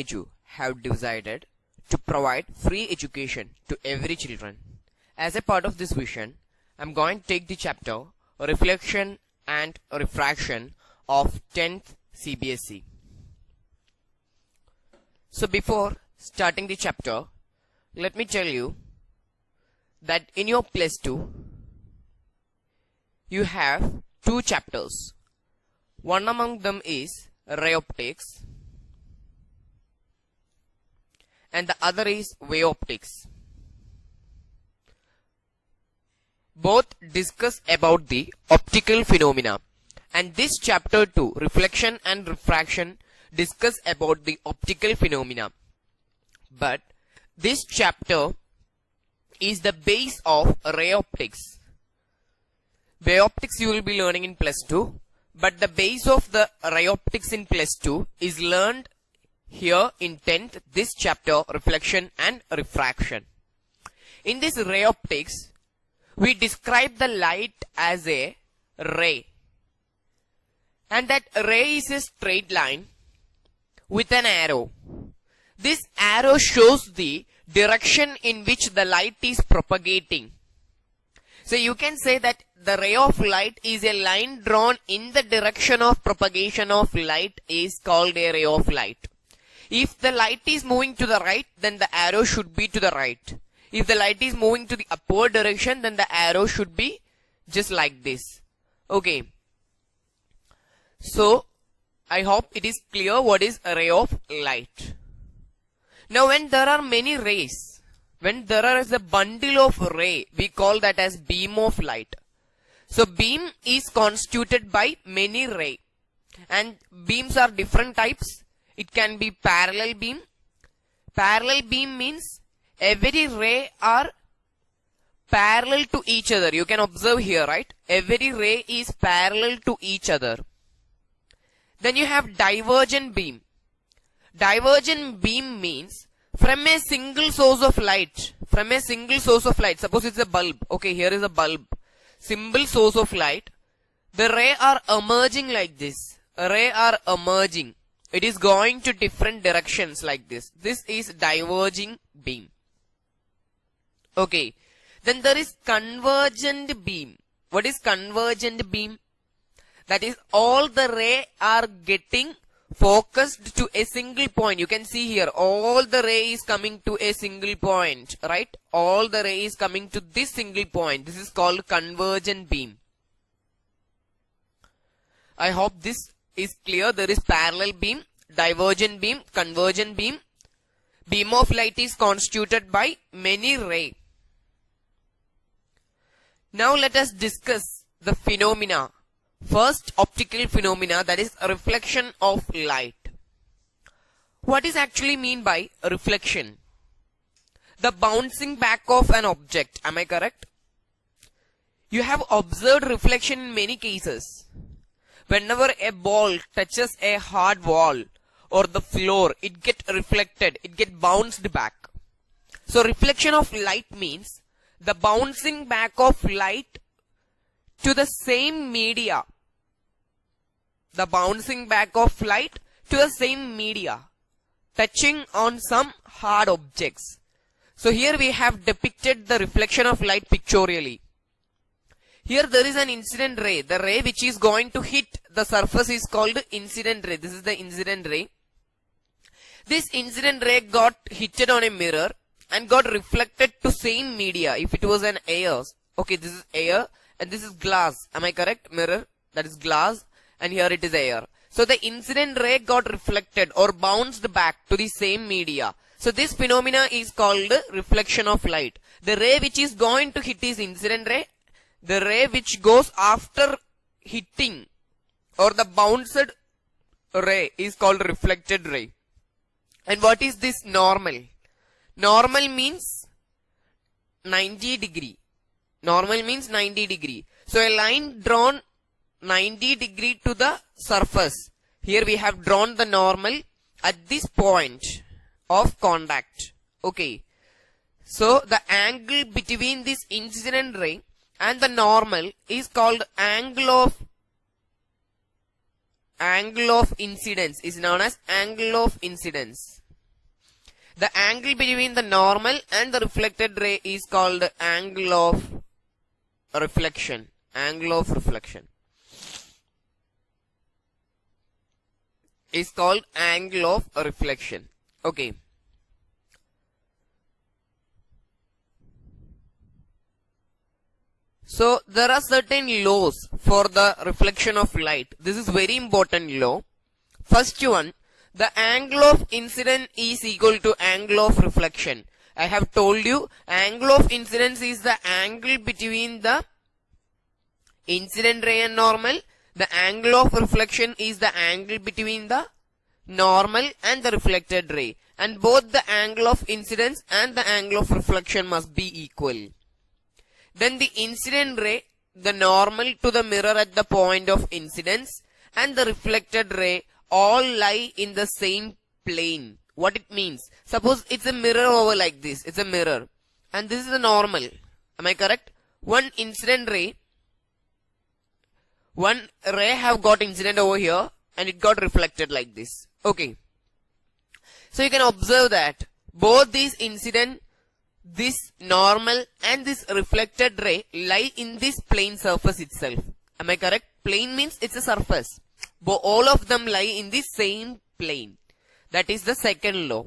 Edu have decided to provide free education to every children. As a part of this vision, I'm going to take the chapter Reflection and Refraction of 10th CBSE. So before starting the chapter, let me tell you that in your plus 2, you have two chapters. One among them is ray optics and the other is wave optics. Both discuss about the optical phenomena, and this chapter 2, reflection and refraction, discuss about the optical phenomena. But this chapter is the base of ray optics. Wave optics you will be learning in plus 2, but the base of the ray optics in plus 2 is learned here in 10th, this chapter, reflection and refraction. In this ray optics, we describe the light as a ray, and that ray is a straight line with an arrow. This arrow shows the direction in which the light is propagating. So you can say that the ray of light is a line drawn in the direction of propagation of light is called a ray of light. If the light is moving to the right, then the arrow should be to the right. If the light is moving to the upward direction, then the arrow should be just like this. Okay. So, I hope it is clear what is a ray of light. Now, when there are many rays, when there is a bundle of ray, we call that as beam of light. So, beam is constituted by many rays. And beams are different types. It can be parallel beam. Parallel beam means every ray are parallel to each other. You can observe here, right? Every ray is parallel to each other. Then you have divergent beam. Divergent beam means from a single source of light. From a single source of light. Suppose it's a bulb. Okay, here is a bulb. Single source of light. The ray are emerging like this. Ray are emerging. It is going to different directions like this. This is diverging beam. Okay. Then there is convergent beam. What is convergent beam? That is all the ray are getting focused to a single point. You can see here all the ray is coming to a single point, right? All the ray is coming to this single point. This is called convergent beam. I hope this is clear. There is parallel beam, divergent beam, convergent beam. Beam of light is constituted by many rays. Now let us discuss the phenomena. First optical phenomena, that is a reflection of light. What is actually mean by reflection? The bouncing back of an object. Am I correct? You have observed reflection in many cases. Whenever a ball touches a hard wall or the floor, it gets reflected, it gets bounced back. So reflection of light means the bouncing back of light to the same media. The bouncing back of light to the same media, touching on some hard objects. So here we have depicted the reflection of light pictorially. Here there is an incident ray. The ray which is going to hit the surface is called incident ray. This is the incident ray. This incident ray got hit on a mirror and got reflected to same media. If it was an air, okay, this is air and this is glass. Am I correct? Mirror, that is glass, and here it is air. So the incident ray got reflected or bounced back to the same media. So this phenomena is called reflection of light. The ray which is going to hit is incident ray. The ray which goes after hitting or the bounced ray is called reflected ray. And what is this normal? Normal means 90 degree. Normal means 90 degree. So a line drawn 90 degree to the surface. Here we have drawn the normal at this point of contact. Okay. So the angle between this incident ray and the normal is called angle of incidence, is known as angle of incidence. The angle between the normal and the reflected ray is called angle of reflection. Angle of reflection is called angle of reflection. Okay. So there are certain laws for the reflection of light. This is very important law. First one, the angle of incidence is equal to angle of reflection. I have told you angle of incidence is the angle between the incident ray and normal. The angle of reflection is the angle between the normal and the reflected ray. And both the angle of incidence and the angle of reflection must be equal. Then the incident ray, the normal to the mirror at the point of incidence, and the reflected ray all lie in the same plane. What it means? Suppose it's a mirror over like this. It's a mirror. And this is the normal. Am I correct? One ray have got incident over here and it got reflected like this. Okay. So you can observe that both these incident, this normal and this reflected ray lie in this plane surface itself. Am I correct? Plane means it's a surface. But all of them lie in the same plane. That is the second law.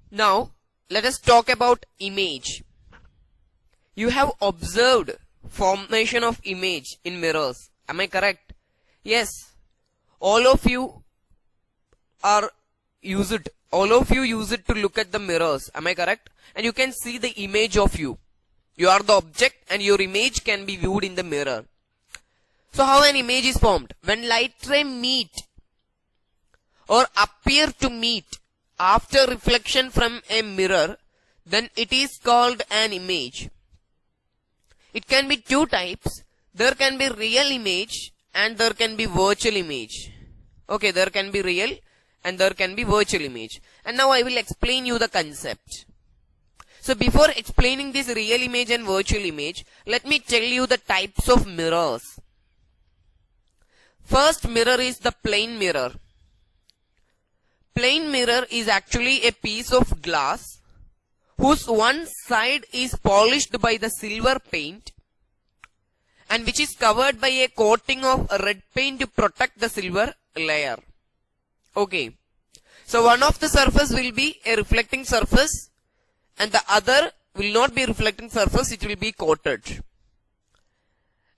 Now, let us talk about image. You have observed formation of image in mirrors. Am I correct? Yes. All of you use it to look at the mirrors. Am I correct? And you can see the image of you. You are the object and your image can be viewed in the mirror. So how an image is formed? When light ray meet or appear to meet after reflection from a mirror, then it is called an image. It can be two types. There can be real image and there can be virtual image. Okay, there can be real and there can be virtual image. And now I will explain you the concept. So before explaining this real image and virtual image, let me tell you the types of mirrors. First mirror is the plane mirror. Plane mirror is actually a piece of glass whose one side is polished by the silver paint and which is covered by a coating of red paint to protect the silver layer. Okay. So one of the surface will be a reflecting surface and the other will not be reflecting surface, it will be coated.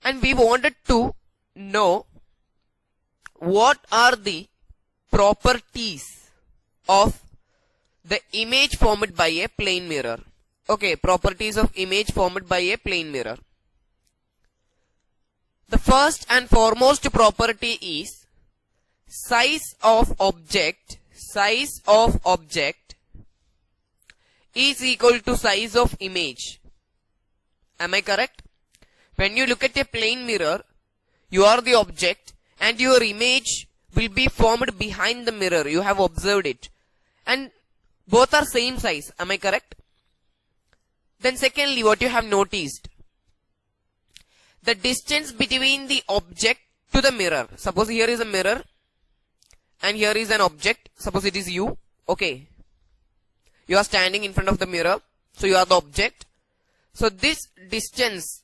And we wanted to know what are the properties of the image formed by a plane mirror. Okay, properties of image formed by a plane mirror. The first and foremost property is size of object is equal to size of image. Am I correct? When you look at a plane mirror, you are the object and your image will be formed behind the mirror. You have observed it. And both are same size. Am I correct? Then secondly, what you have noticed? The distance between the object to the mirror. Suppose here is a mirror and here is an object. Suppose it is you. Okay. You are standing in front of the mirror. So you are the object. So this distance,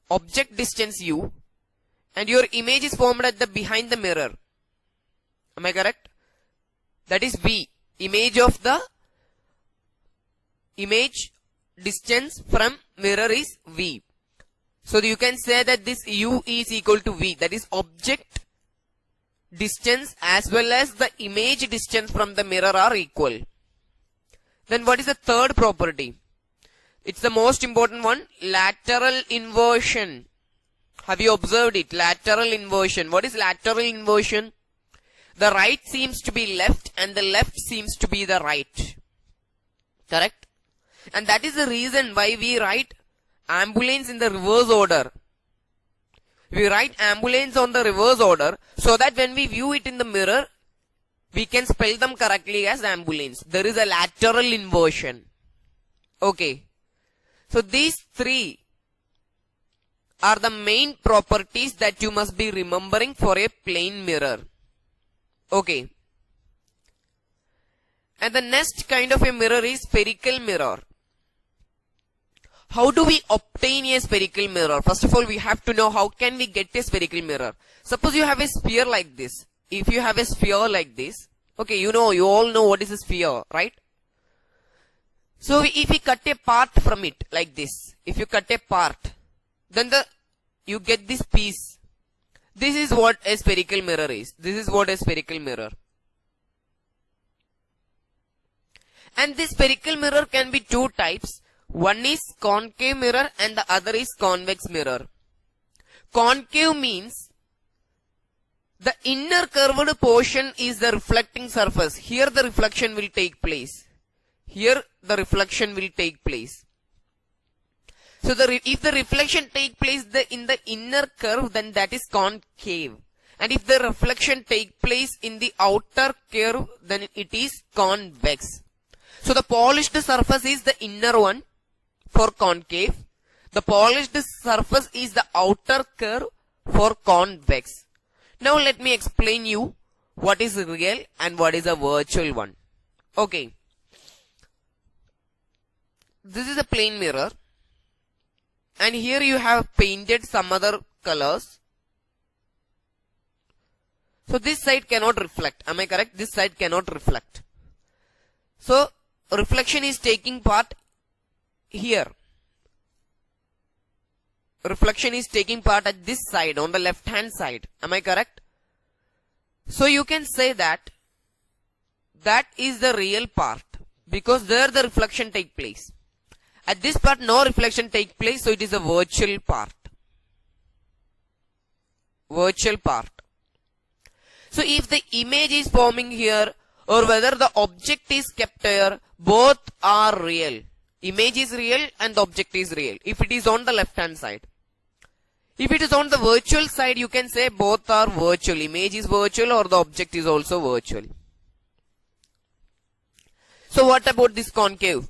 object distance u, and your image is formed at the behind the mirror. Am I correct? That is V. Image of the image distance from mirror is V. So you can say that this u is equal to V. That is object distance as well as the image distance from the mirror are equal. Then what is the third property? It's the most important one. Lateral inversion. Have you observed it? Lateral inversion. What is lateral inversion? The right seems to be left and the left seems to be the right. Correct? And that is the reason why we write ambulance in the reverse order. We write ambulance on the reverse order so that when we view it in the mirror, we can spell them correctly as ambulance. There is a lateral inversion. Okay. So these three are the main properties that you must be remembering for a plane mirror. Okay. And the next kind of a mirror is spherical mirror. How do we obtain a spherical mirror? First of all, we have to know how can we get a spherical mirror. Suppose you have a sphere like this. If you have a sphere like this, okay, you all know what is a sphere, right? So if we cut a part from it like this, if you cut a part, then you get this piece. This is what a spherical mirror is. This is what a spherical mirror. And this spherical mirror can be two types. One is concave mirror and the other is convex mirror. Concave means the inner curved portion is the reflecting surface. Here the reflection will take place. Here the reflection will take place. So if the reflection take place in the inner curve, then that is concave. And if the reflection take place in the outer curve, then it is convex. So the polished surface is the inner one for concave. The polished surface is the outer curve for convex. Now let me explain you what is real and what is a virtual one. Okay. This is a plane mirror. And here you have painted some other colors. So this side cannot reflect. Am I correct? This side cannot reflect. So reflection is taking part here. Reflection is taking part at this side, on the left hand side. Am I correct? So you can say that is the real part because there the reflection take place. At this part no reflection take place, so it is a virtual part. Virtual part. So if the image is forming here or whether the object is kept here, both are real. Image is real and the object is real if it is on the left hand side. If it is on the virtual side, you can say both are virtual. Image is virtual or the object is also virtual. So what about this concave?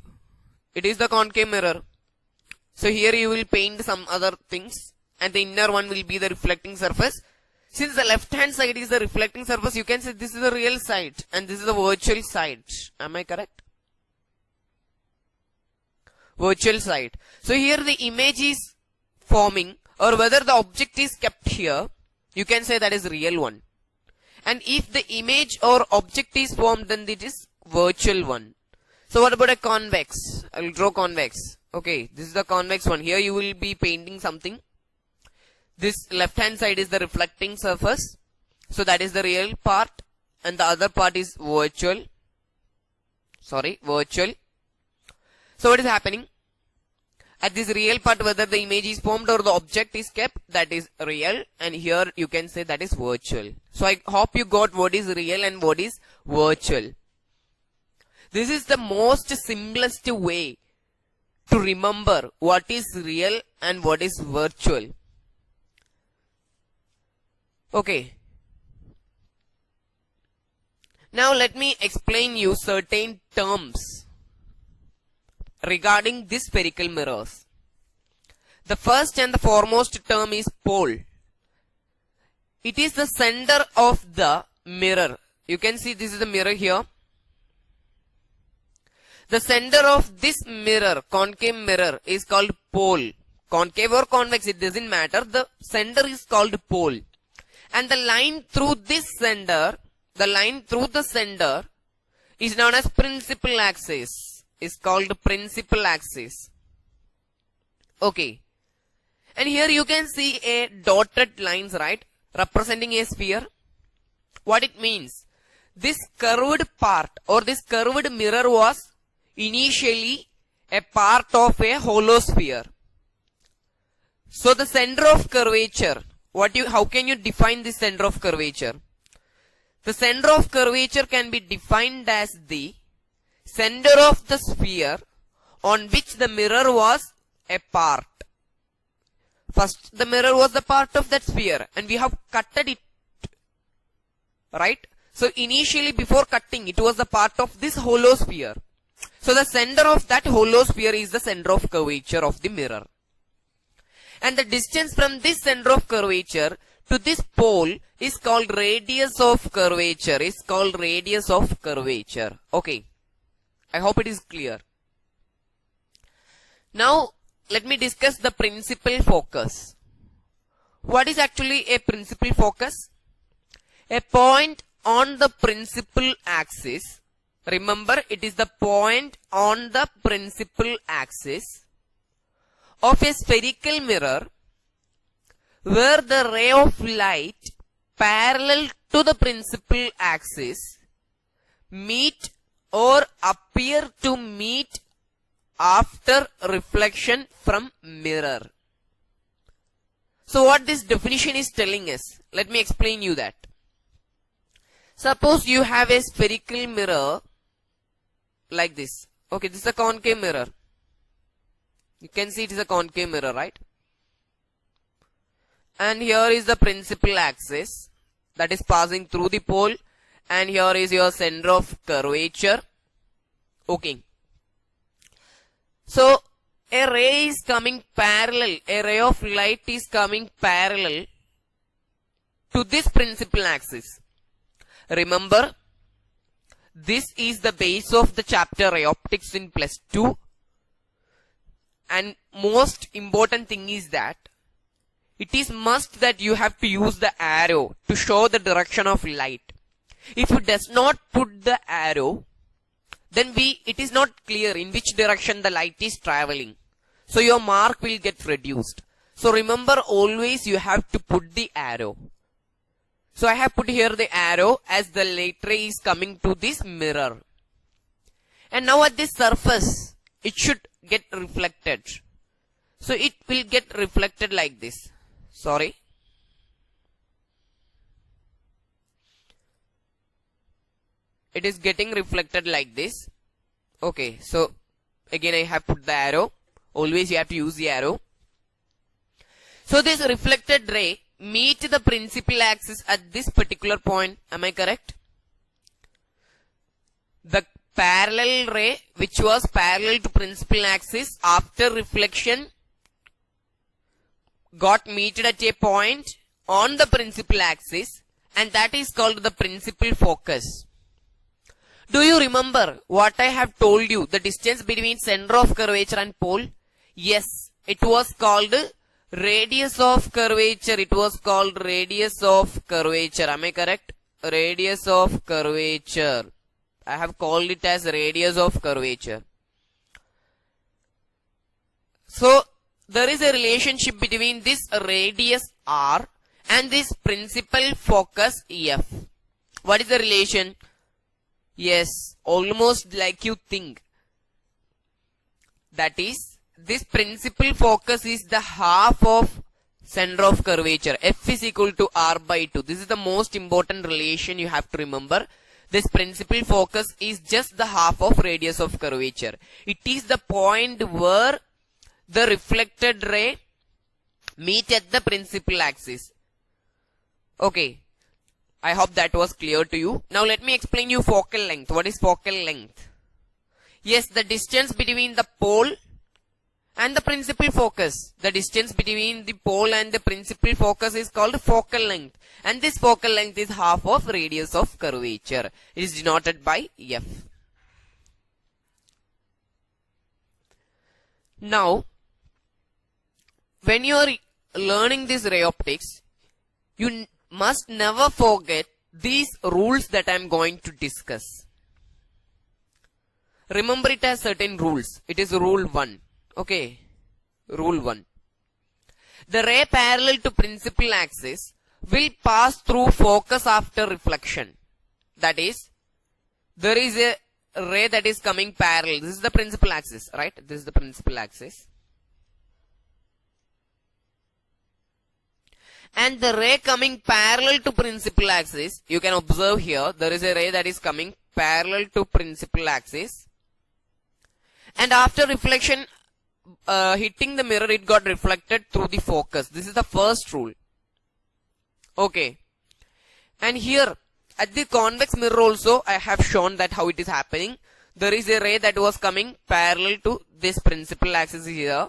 It is the concave mirror. So here you will paint some other things and the inner one will be the reflecting surface. Since the left hand side is the reflecting surface, you can say this is the real side and this is the virtual side. Am I correct? Virtual side. So here the image is forming or whether the object is kept here, you can say that is real one. And if the image or object is formed, then it is virtual one. So what about a convex? I will draw convex. Okay, this is the convex one. Here you will be painting something. This left hand side is the reflecting surface. So that is the real part and the other part is virtual. Virtual. So what is happening? At this real part, whether the image is formed or the object is kept, that is real. And here you can say that is virtual. So I hope you got what is real and what is virtual. This is the most simplest way to remember what is real and what is virtual. Okay. Now let me explain you certain terms regarding these spherical mirrors. The first and the foremost term is pole. It is the center of the mirror. You can see this is the mirror here. The center of this mirror, concave mirror, is called pole. Concave or convex, it doesn't matter. The center is called pole. And the line through this center, is known as principal axis. Is called principal axis. Okay. And here you can see a dotted lines, right? Representing a sphere. What it means? This curved part or this curved mirror was initially a part of a hollow sphere. So the center of curvature, how can you define the center of curvature? The center of curvature can be defined as the center of the sphere on which the mirror was a part. First, the mirror was the part of that sphere and we have cutted it, right? So initially before cutting, it was the part of this hollow sphere. So the center of that hollow sphere is the center of curvature of the mirror. And the distance from this center of curvature to this pole is called radius of curvature. Okay. I hope it is clear. Now, let me discuss the principal focus. What is actually a principal focus? A point on the principal axis. Remember, it is the point on the principal axis of a spherical mirror where the ray of light parallel to the principal axis meet or appear to meet after reflection from mirror. So what this definition is telling us, let me explain you that. Suppose you have a spherical mirror like this. Okay, this is a concave mirror. You can see it is a concave mirror, right? And here is the principal axis that is passing through the pole, and here is your center of curvature. Okay. So a ray is coming parallel, a ray of light is coming parallel to this principal axis. Remember, this is the base of the chapter Ray Optics in +2. And most important thing is that it is must that you have to use the arrow to show the direction of light. If you does not put the arrow, then it is not clear in which direction the light is traveling. So your mark will get reduced. So remember, always you have to put the arrow. So I have put here the arrow as the light ray is coming to this mirror. And now at this surface, it should get reflected. So it will get reflected like this. Sorry. It is getting reflected like this. Okay, so again I have put the arrow. Always you have to use the arrow. So this reflected ray meet the principal axis at this particular point. Am I correct? The parallel ray which was parallel to principal axis after reflection got meted at a point on the principal axis, and that is called the principal focus. Do you remember what I have told you, the distance between center of curvature and pole? Yes, it was called radius of curvature. It was called radius of curvature. Am I correct? Radius of curvature. I have called it as radius of curvature. So there is a relationship between this radius R and this principal focus F. What is the relation? Yes, almost like you think. That is, this principal focus is the half of center of curvature. F is equal to R by 2. This is the most important relation you have to remember. This principal focus is just the half of radius of curvature. It is the point where the reflected ray meet at the principal axis. Okay. I hope that was clear to you. Now let me explain you focal length. What is focal length? Yes, the distance between the pole and the principal focus. The distance between the pole and the principal focus is called focal length. And this focal length is half of radius of curvature. It is denoted by F. Now, when you are learning this ray optics, you must never forget these rules that I am going to discuss. Remember, it has certain rules. It is rule 1. Okay. Rule 1. The ray parallel to principal axis will pass through focus after reflection. That is, there is a ray that is coming parallel. This is the principal axis, right? This is the principal axis. And the ray coming parallel to principal axis, you can observe here, there is a ray that is coming parallel to principal axis. And after reflection, hitting the mirror, it got reflected through the focus. This is the first rule. Okay. And here, at the convex mirror also, I have shown that how it is happening. There is a ray that was coming parallel to this principal axis here.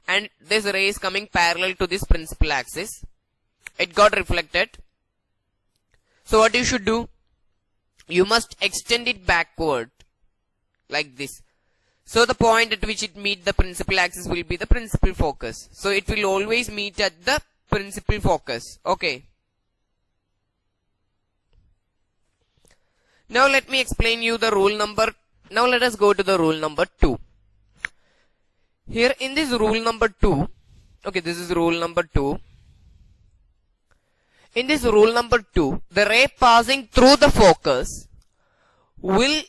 and this ray is coming parallel to this principal axis. It got reflected. So what you should do? You must extend it backward like this. So the point at which it meets the principal axis will be the principal focus. So it will always meet at the principal focus. Okay. Now let me explain you the rule number. Now let us go to the rule number 2. Here in this rule number 2, okay, this is rule number 2. In this rule number 2, the ray passing through the focus will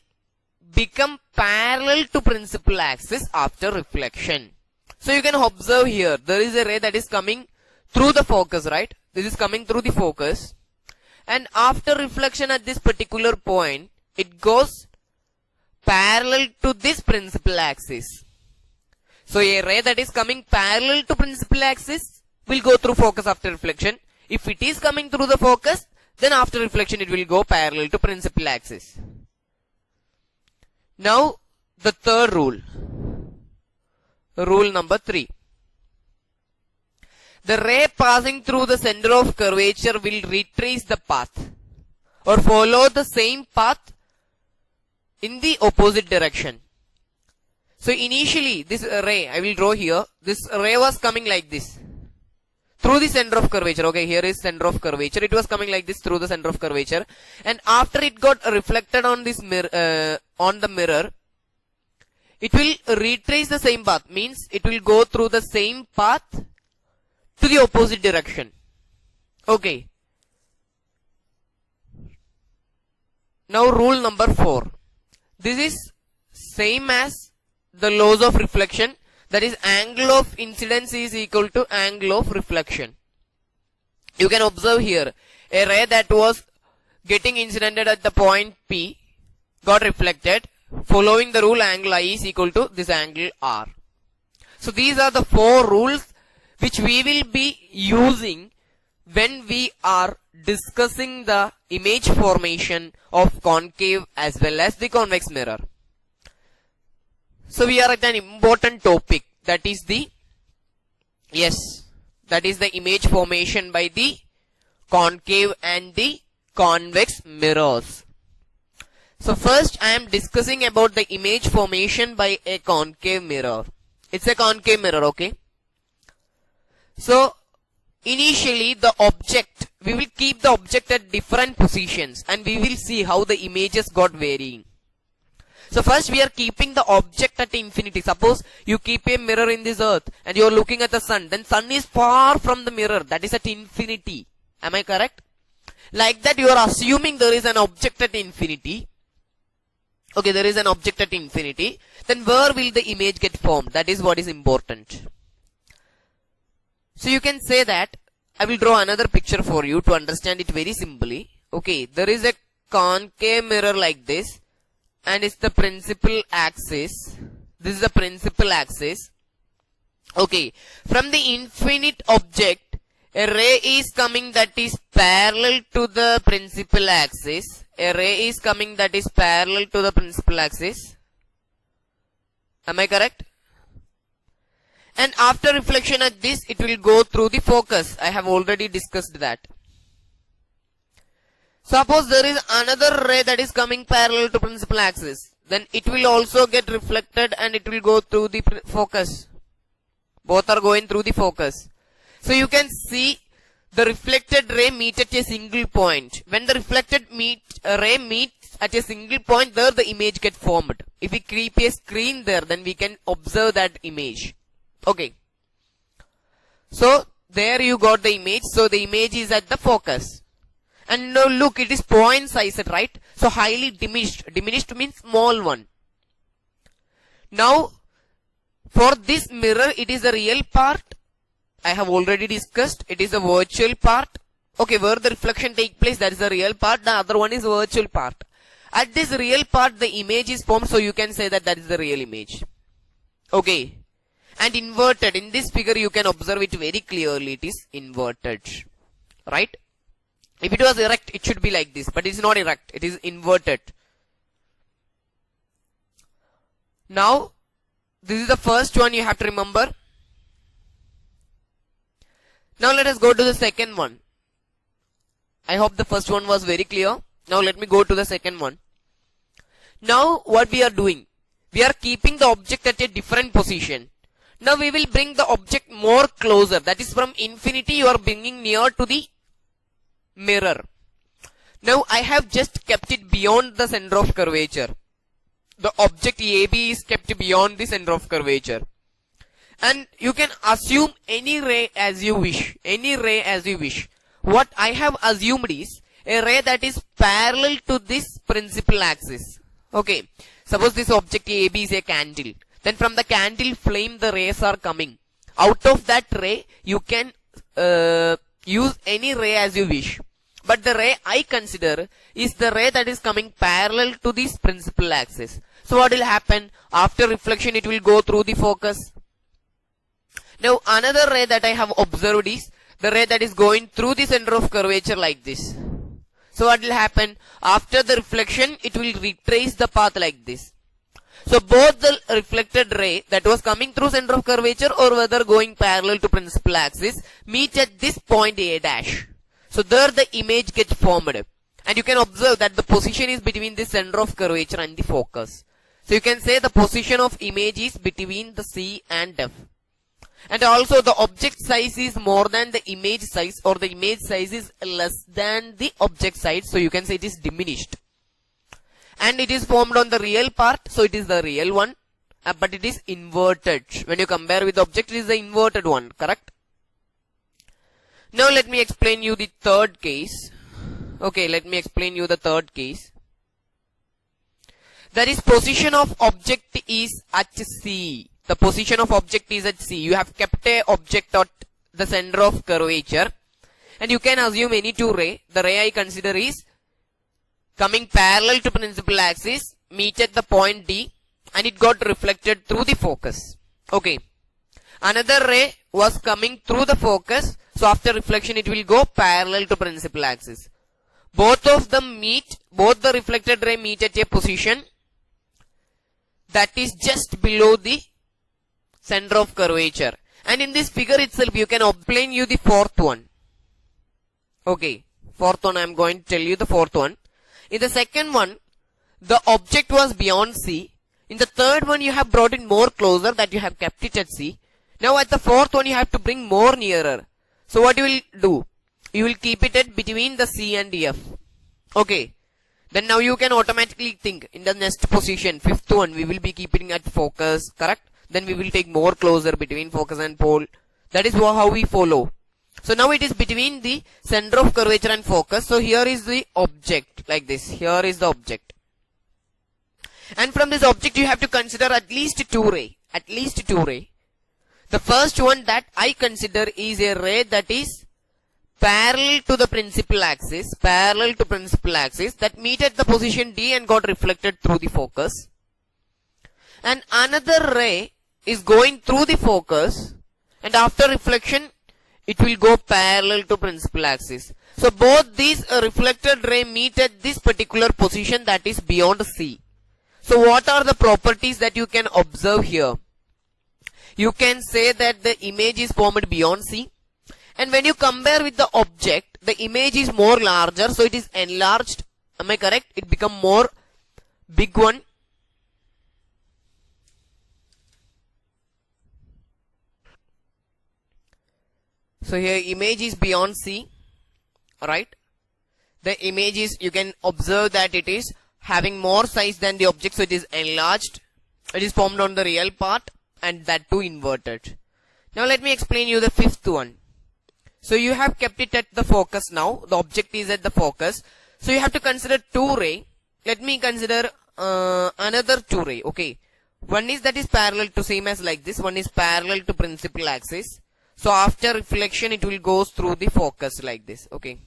become parallel to principal axis after reflection. So you can observe here, there is a ray that is coming through the focus, right? This is coming through the focus. And after reflection at this particular point, it goes parallel to this principal axis. So a ray that is coming parallel to principal axis will go through focus after reflection. If it is coming through the focus, then after reflection it will go parallel to principal axis. Now the third rule. Rule number 3. The ray passing through the center of curvature will retrace the path or follow the same path in the opposite direction. So initially this ray, I will draw here, this ray was coming like this through the center of curvature. Okay, here is center of curvature. It was coming like this through the center of curvature, and after it got reflected on this mirror, on the mirror, it will retrace the same path. Means it will go through the same path to the opposite direction. Okay. Now rule number 4. This is same as the laws of reflection. That is, angle of incidence is equal to angle of reflection. You can observe here, a ray that was getting incidented at the point P got reflected. Following the rule, angle I is equal to this angle R. So these are the 4 rules which we will be using when we are discussing the image formation of concave as well as the convex mirror. So we are at an important topic, that is the image formation by the concave and the convex mirrors. So first I am discussing about the image formation by a concave mirror. It's a concave mirror, okay? So initially the object, we will keep the object at different positions and we will see how the images got varying. So first we are keeping the object at infinity. Suppose you keep a mirror in this earth and you are looking at the sun. Then sun is far from the mirror. That is at infinity. Am I correct? Like that you are assuming there is an object at infinity. Okay, there is an object at infinity. Then where will the image get formed? That is what is important. So you can say that, I will draw another picture for you to understand it very simply. Okay, there is a concave mirror like this. And it's the principal axis. This is the principal axis. Okay. From the infinite object, a ray is coming that is parallel to the principal axis. A ray is coming that is parallel to the principal axis. Am I correct? And after reflection at this, it will go through the focus. I have already discussed that. Suppose there is another ray that is coming parallel to principal axis. Then it will also get reflected and it will go through the focus. Both are going through the focus. So you can see the reflected ray meet at a single point. When the reflected ray meets at a single point, there the image gets formed. If we keep a screen there, then we can observe that image. Okay. So there you got the image. So the image is at the focus. And now look, it is point sized, right? So highly diminished. Diminished means small one. Now, for this mirror, it is a real part. I have already discussed. It is a virtual part. Okay, where the reflection takes place, that is the real part. The other one is virtual part. At this real part, the image is formed. So you can say that that is the real image. Okay. And inverted. In this figure, you can observe it very clearly. It is inverted. Right? If it was erect, it should be like this, but it is not erect, it is inverted. Now, this is the first one you have to remember. Now let us go to the second one. I hope the first one was very clear. Now let me go to the second one. Now what we are doing? We are keeping the object at a different position. Now we will bring the object more closer. That is, from infinity you are bringing near to the mirror. Now I have just kept it beyond the center of curvature. The object AB is kept beyond the center of curvature. And you can assume any ray as you wish. Any ray as you wish. What I have assumed is a ray that is parallel to this principal axis. Okay. Suppose this object AB is a candle. Then from the candle flame the rays are coming. Out of that ray you can use any ray as you wish. But the ray I consider is the ray that is coming parallel to this principal axis. So what will happen? After reflection it will go through the focus. Now another ray that I have observed is the ray that is going through the center of curvature like this. So what will happen? After the reflection it will retrace the path like this. So both the reflected ray that was coming through center of curvature or whether going parallel to principal axis meet at this point A dash. So there the image gets formed. And you can observe that the position is between the center of curvature and the focus. So you can say the position of image is between the C and F. And also the object size is more than the image size, or the image size is less than the object size. So you can say it is diminished. And it is formed on the real part. So it is the real one. But it is inverted. When you compare with the object, it is the inverted one. Correct? Now let me explain you the third case. Okay, let me explain you the third case. That is, position of object is at C. The position of object is at C. You have kept a object at the center of curvature. And you can assume any two ray. The ray I consider is coming parallel to principal axis, meet at the point D, and it got reflected through the focus. Okay. Another ray was coming through the focus. So after reflection it will go parallel to principal axis. Both of them meet, both the reflected ray meet at a position that is just below the center of curvature. And in this figure itself you can explain you the fourth one. Okay, fourth one I am going to tell you the fourth one. In the second one, the object was beyond C. In the third one you have brought it more closer, that you have kept it at C. Now at the fourth one you have to bring more nearer. So what you will do? You will keep it at between the C and F. Okay. Then now you can automatically think in the next position, fifth one, we will be keeping at focus, correct? Then we will take more closer between focus and pole. That is how we follow. So now it is between the center of curvature and focus. So here is the object like this. Here is the object. And from this object you have to consider at least two ray. At least two ray. The first one that I consider is a ray that is parallel to the principal axis, that meet at the position D and got reflected through the focus. And another ray is going through the focus, and after reflection it will go parallel to principal axis. So both these reflected ray meet at this particular position that is beyond C. So what are the properties that you can observe here? You can say that the image is formed beyond C. And when you compare with the object, the image is more larger, so it is enlarged. Am I correct? It become more big one. So here image is beyond C. Alright. The image is, you can observe that it is having more size than the object, so it is enlarged. It is formed on the real part, and that too inverted. Now let me explain you the fifth one. So you have kept it at the focus now. The object is at the focus. So you have to consider two ray. Let me consider another two ray. Okay. One is that is parallel to, same as like this. One is parallel to principal axis. So after reflection it will go through the focus like this. Okay.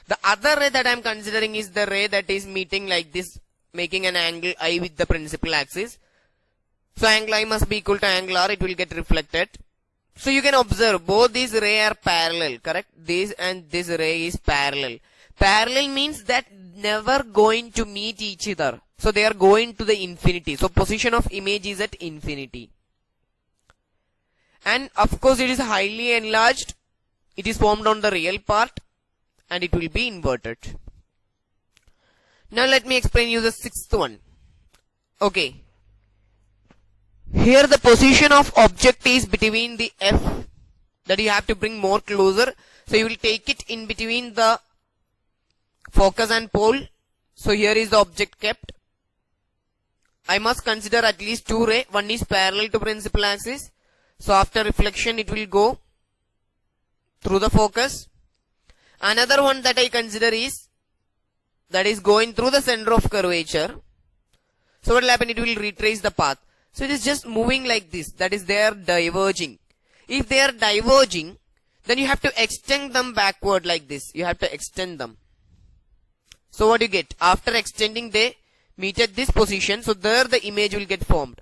The other ray that I am considering is the ray that is meeting like this, making an angle I with the principal axis. So angle I must be equal to angle R, it will get reflected. So you can observe both these rays are parallel, correct? This and this ray is parallel. Parallel means that never going to meet each other. So they are going to the infinity. So position of image is at infinity. And of course it is highly enlarged. It is formed on the real part and it will be inverted. Now let me explain you the sixth one. Okay. Here the position of object is between the F, that you have to bring more closer. So you will take it in between the focus and pole. So here is the object kept. I must consider at least two rays. One is parallel to principal axis. So after reflection it will go through the focus. Another one that I consider is that is going through the center of curvature. So what will happen? It will retrace the path. So it is just moving like this. That is, they are diverging. If they are diverging, then you have to extend them backward like this. You have to extend them. So what you get? After extending, they meet at this position. So there the image will get formed.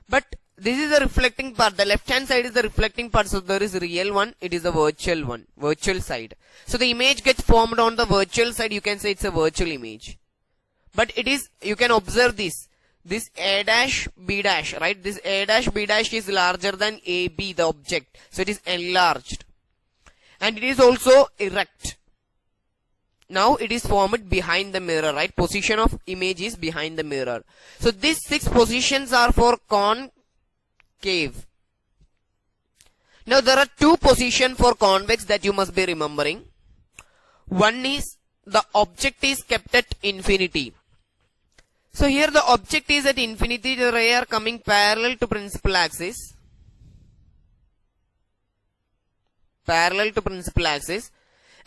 But this is the reflecting part. The left hand side is the reflecting part. So there is a real one. It is a virtual one. Virtual side. So the image gets formed on the virtual side. You can say it's a virtual image. But it is, you can observe this. This A dash B dash, right? This A dash B dash is larger than AB, the object. So it is enlarged. And it is also erect. Now it is formed behind the mirror, right? Position of image is behind the mirror. So these 6 positions are for concave. Now there are 2 positions for convex that you must be remembering. One is the object is kept at infinity. So here the object is at infinity, the rays are coming parallel to principal axis. Parallel to principal axis.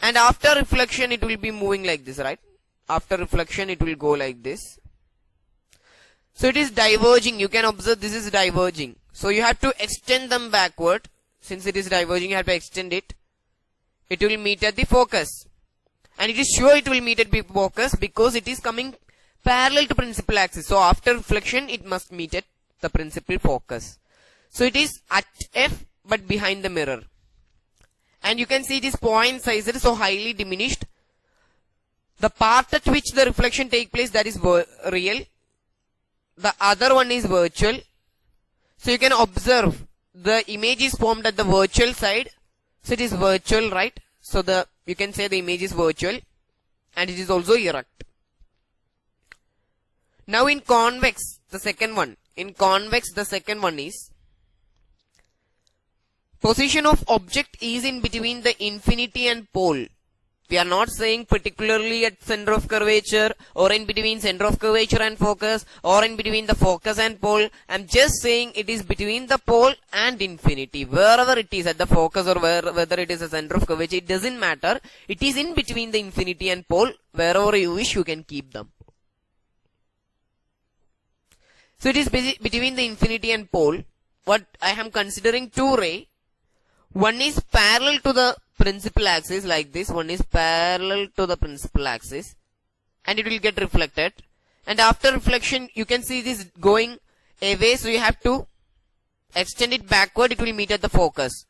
And after reflection it will be moving like this, right? After reflection it will go like this. So it is diverging. You can observe this is diverging. So you have to extend them backward. Since it is diverging, you have to extend it. It will meet at the focus. And it is sure it will meet at the focus because it is coming parallel to principal axis. So after reflection it must meet at the principal focus. So it is at F but behind the mirror. And you can see it is point size, it is so highly diminished. The part at which the reflection take place, that is real. The other one is virtual. So you can observe the image is formed at the virtual side. So it is virtual, right? So you can say the image is virtual and it is also erect. Now in convex, the second one. In convex, the second one is position of object is in between the infinity and pole. We are not saying particularly at center of curvature or in between center of curvature and focus or in between the focus and pole. I am just saying it is between the pole and infinity. Wherever it is at the focus or whether it is a center of curvature, it doesn't matter. It is in between the infinity and pole. Wherever you wish, you can keep them. So it is between the infinity and pole. What I am considering 2 rays. One is parallel to the principal axis like this. One is parallel to the principal axis. And it will get reflected. And after reflection, you can see this going away. So you have to extend it backward. It will meet at the focus.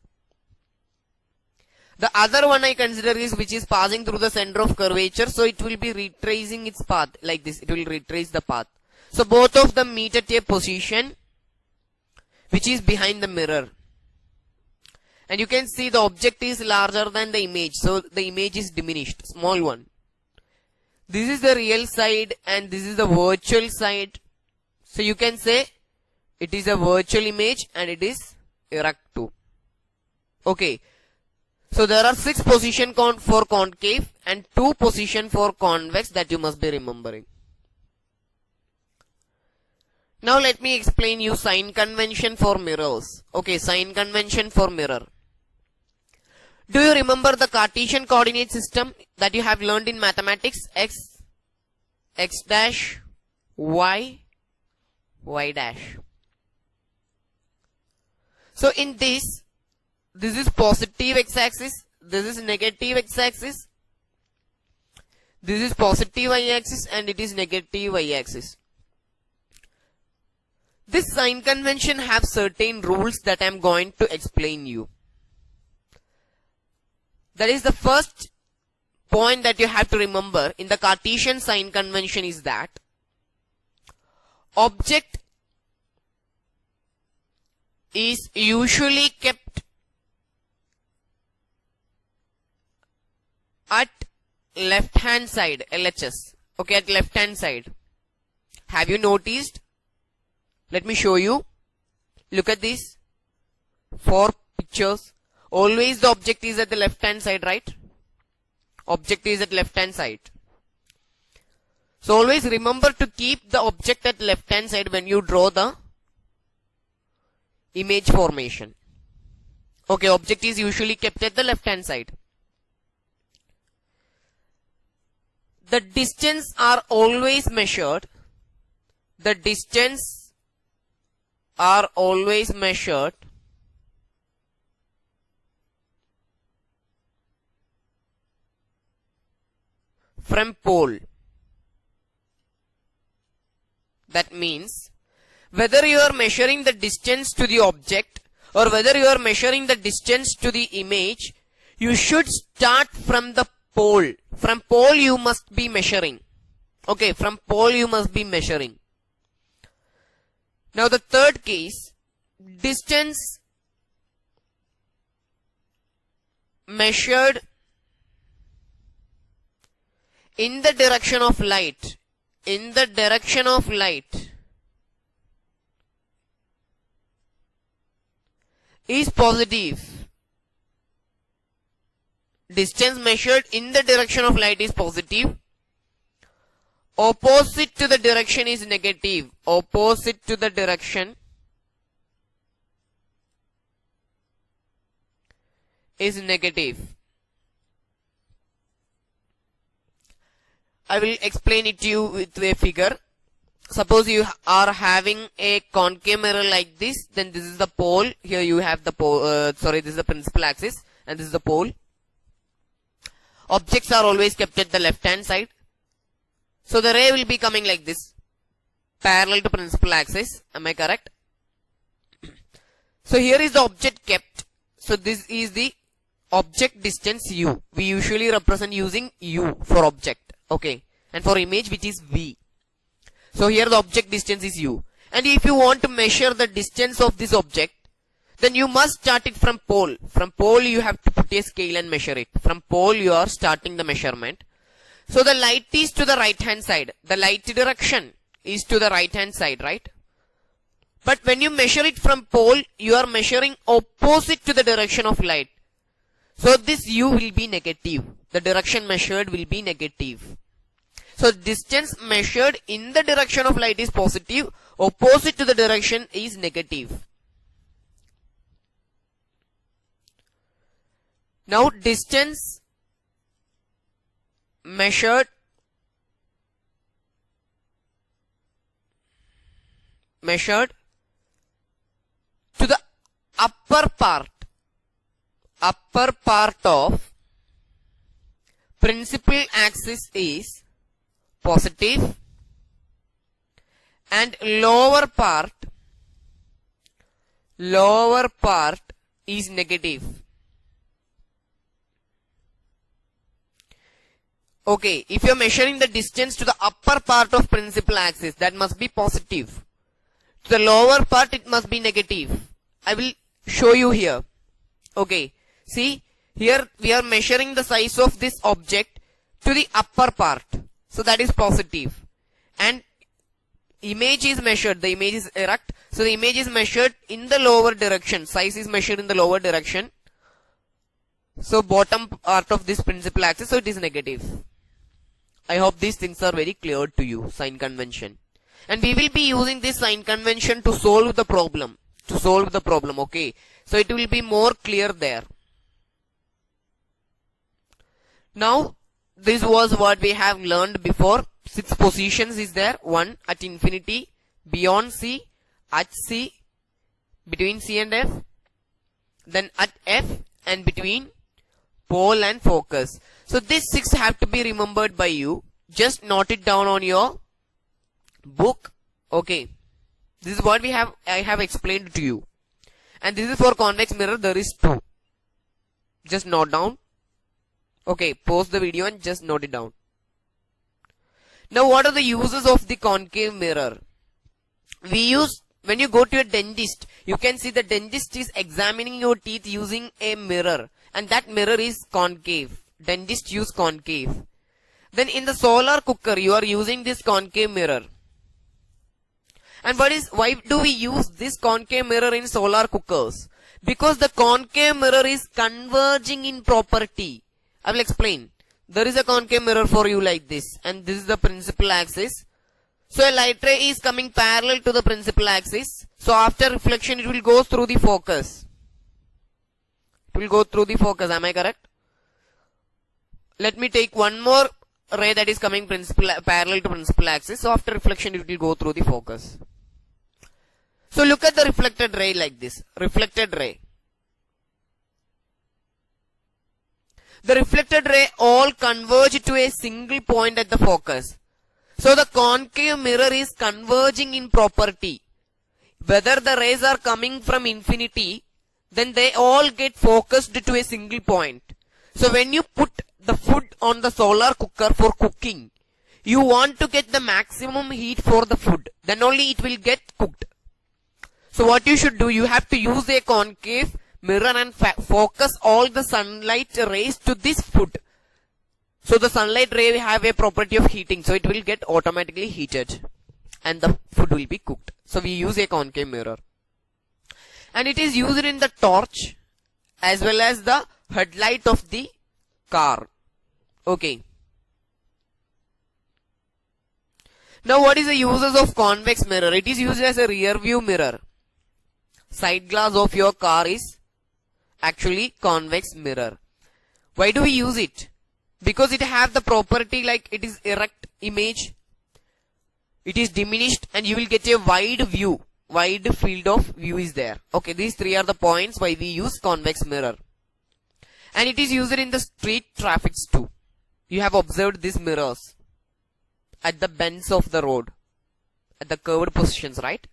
The other one I consider is which is passing through the center of curvature. So it will be retracing its path like this. It will retrace the path. So both of them meet at a position which is behind the mirror. And you can see the object is larger than the image. So the image is diminished. Small one. This is the real side and this is the virtual side. So you can say it is a virtual image and it is erect too. Okay. So there are 6 positions for concave and 2 positions for convex that you must be remembering. Now let me explain you sign convention for mirrors. Okay, sign convention for mirror. Do you remember the Cartesian coordinate system that you have learned in mathematics? X, x dash, y, y dash. So in this is positive x-axis, this is negative x-axis, this is positive y-axis and it is negative y-axis. This sign convention have certain rules that I am going to explain you. That is the first point that you have to remember in the Cartesian sign convention is that object is usually kept at left hand side, LHS. Okay, at left hand side. Have you noticed? Let me show you. Look at these 4 pictures. Always the object is at the left hand side, right? Object is at left hand side. So always remember to keep the object at left hand side when you draw the image formation. Okay, object is usually kept at the left hand side. The distance are always measured. The distance are always measured from pole. That means whether you are measuring the distance to the object or whether you are measuring the distance to the image, you should start from the pole. From pole you must be measuring. Okay, from pole you must be measuring. Now the third case, distance measured in the direction of light. In the direction of light is positive. Distance measured in the direction of light is positive. Opposite to the direction is negative. Opposite to the direction is negative. I will explain it to you with a figure. Suppose you are having a concave mirror like this, then this is the pole. Here you have the pole, this is the principal axis and this is the pole. Objects are always kept at the left hand side. So the ray will be coming like this, parallel to principal axis. Am I correct? So here is the object kept. So this is the object distance u. We usually represent using u for object. Okay, and for image which is v. So here the object distance is u. And if you want to measure the distance of this object, then you must start it from pole. From pole you have to put a scale and measure it. From pole you are starting the measurement. So the light is to the right hand side. The light direction is to the right hand side, right? But when you measure it from pole, you are measuring opposite to the direction of light. So this u will be negative. The direction measured will be negative. So distance measured in the direction of light is positive. Opposite to the direction is negative. Now distance measured to the upper part of principal axis is positive and lower part is negative. Okay, if you are measuring the distance to the upper part of principal axis, that must be positive. To the lower part, it must be negative. I will show you here. Okay, see, here we are measuring the size of this object to the upper part. So that is positive. And image is measured, the image is erect. So the image is measured in the lower direction. Size is measured in the lower direction. So bottom part of this principal axis, so it is negative. I hope these things are very clear to you, sign convention. And we will be using this sign convention to solve the problem. Okay. So it will be more clear there. Now, this was what we have learned before. 6 positions is there. 1 at infinity, beyond C, at C, between C and F, then at F, and between pole and focus. So these 6 have to be remembered by you. Just note it down on your book. Okay. This is what I have explained to you. And this is for convex mirror. There is 2. Just note down. Okay. Pause the video and just note it down. Now what are the uses of the concave mirror? When you go to a dentist, you can see the dentist is examining your teeth using a mirror. And that mirror is concave. Dentists use concave. Then in the solar cooker, you are using this concave mirror. And why do we use this concave mirror in solar cookers? Because the concave mirror is converging in property. I will explain. There is a concave mirror for you like this, and this is the principal axis. So a light ray is coming parallel to the principal axis. So after reflection, it will go through the focus. It will go through the focus. Am I correct? Let me take one more ray that is coming parallel to principal axis. So after reflection, it will go through the focus. So look at the reflected ray like this. Reflected ray. The reflected ray all converge to a single point at the focus. So the concave mirror is converging in property. Whether the rays are coming from infinity, then they all get focused to a single point. So when you put the food on the solar cooker for cooking, you want to get the maximum heat for the food. Then only it will get cooked. So what you should do, you have to use a concave mirror and focus all the sunlight rays to this food. So the sunlight ray will have a property of heating. So it will get automatically heated. And the food will be cooked. So we use a concave mirror. And it is used in the torch as well as the headlight of the car. Okay. Now what is the uses of convex mirror? It is used as a rear view mirror. Side glass of your car is actually convex mirror. Why do we use it? Because it have the property like it is erect image. It is diminished and you will get a wide view. Wide field of view is there. Okay, these three are the points why we use convex mirror. And it is used in the street traffics too. You have observed these mirrors at the bends of the road, at the curved positions, right?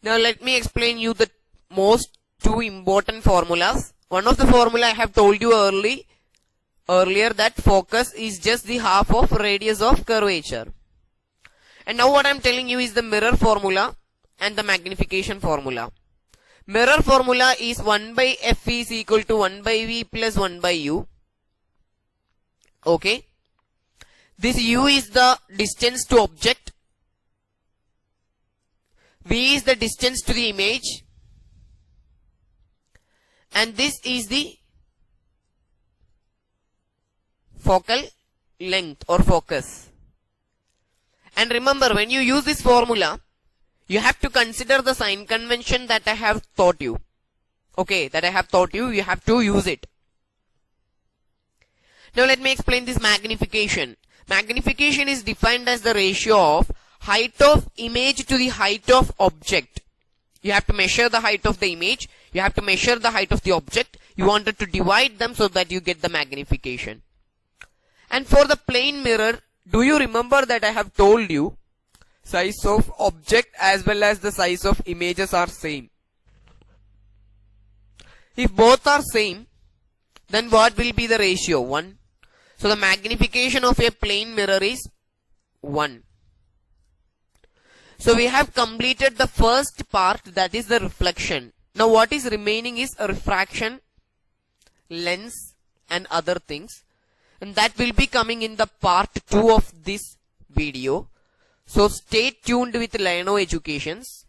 Now let me explain you the most two important formulas. One of the formula I have told you earlier that focus is just the half of radius of curvature. And now what I am telling you is the mirror formula and the magnification formula. Mirror formula is 1 by f is equal to 1 by v plus 1 by u. Okay. This u is the distance to object. V is the distance to the image. And this is the focal length or focus. And remember, when you use this formula, you have to consider the sign convention that I have taught you. Okay, that I have taught you, you have to use it. Now let me explain this magnification. Magnification is defined as the ratio of height of image to the height of object. You have to measure the height of the image. You have to measure the height of the object. You wanted to divide them so that you get the magnification. And for the plane mirror, do you remember that I have told you size of object as well as the size of images are same? If both are same, then what will be the ratio? 1. So the magnification of a plane mirror is 1. So we have completed the first part, that is the reflection. Now what is remaining is a refraction, lens and other things. And that will be coming in the part 2 of this video. So stay tuned with Lion Educations.